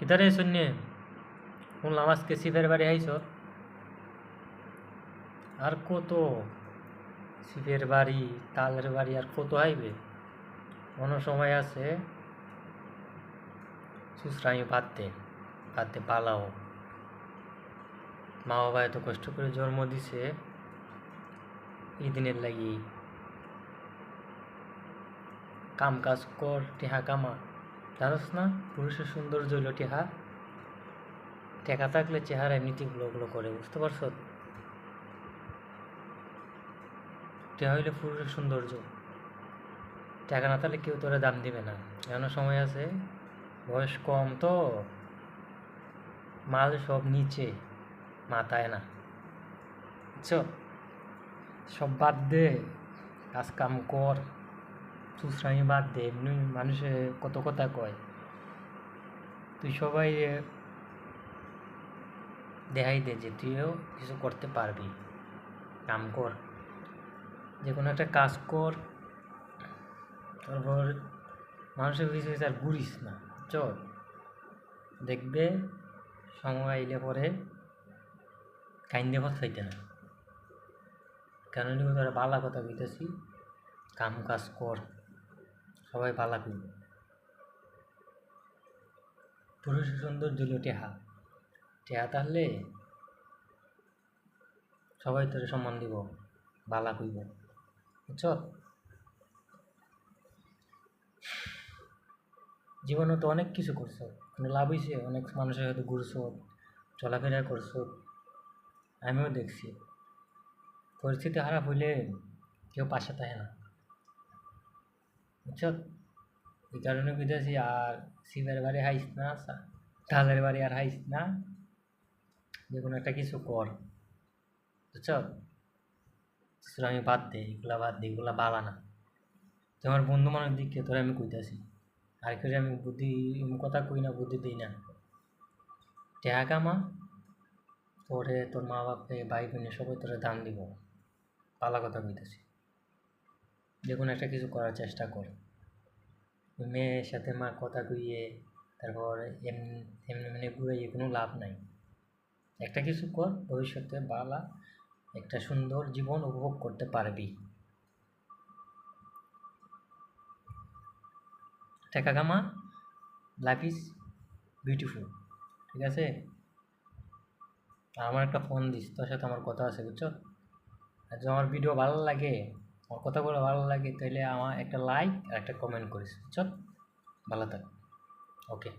কিতারে শুননে শুনলাম আজকে শিবের বাড়ি আইছ আর কত শিবের বাড়ি তালের বাড়ি আর কত আইবে কোনো সময় আছে সুসরামি বাদতে বাদতে পালাও মা বাবা এত কষ্ট করে জন্ম দিছে এই দিনের লাগি কাম কাজ কর টেহা কামা জানোস না পুরুষের সৌন্দর্য হইল টেহা টেকা থাকলে চেহারা এমনিতে গুলো করে বুঝতে পারছো টেহা হইলে পুরুষের সৌন্দর্য টাকা না থাকলে কেউ তোরা দাম দিবে না এমন সময় আছে বয়স কম তো মাল সব নিচে মাথায় না বুঝছো সব বাদ দে কাজ কাম কর সুশ্রামি বাদ দে এমনি মানুষে কত কথা কয় তুই সবাই দেখাই দে যে তুইও কিছু করতে পারবি কাম কর যে কোনো একটা কাজ কর তারপর মানুষের কিছু আর ঘুরিস না চল দেখবে সময় আইলে পরে কাইন্দে ভাত খাইতে না কেন তারা বালা কথা কইতেছি কাম কাজ কর সবাই বালা করবে পুরুষের সৌন্দর্য হলো টেহা টেহা তাহলে সবাই তোর সম্মান দিব বালা কইব বুঝছ জীবনে তো অনেক কিছু করছো কিন্তু লাভ হয়েছে অনেক মানুষের সাথে ঘুরছো চলাফেরা করছো আমিও দেখছি পরিস্থিতি খারাপ হইলে কেউ পাশে থাকে না বুঝছ এই কারণে বুঝেছি আর শিবের বাড়ি হাইস না তালের বাড়ি আর হাইস না যে কোনো একটা কিছু কর বুঝছ আমি বাদ দে এগুলা বাদ দে এগুলা বালা না তোমার বন্ধু মানুষ দিকে তোরা আমি কইতাছি আর করে আমি বুদ্ধি কথা কই না বুদ্ধি দিই না টেহা কামা তোরে তোর মা বাপে ভাই বোনে সবাই তোরা দান দিব পালা কথা কইতেছি যে কোনো একটা কিছু করার চেষ্টা কর মেয়ের সাথে মা কথা কইয়ে তারপর এমনি এমনি ঘুরাইয়ে কোনো লাভ নাই একটা কিছু কর ভবিষ্যতে বালা একটা সুন্দর জীবন উপভোগ করতে পারবি টাকা কামা লাইফ ইজ বিউটিফুল ঠিক আছে আমার একটা ফোন দিস তোর সাথে আমার কথা আছে বুঝছো আর যদি আমার ভিডিও ভালো লাগে আমার কথাগুলো ভালো লাগে তাহলে আমার একটা লাইক আর একটা কমেন্ট করিস বুঝছো ভালো থাক ওকে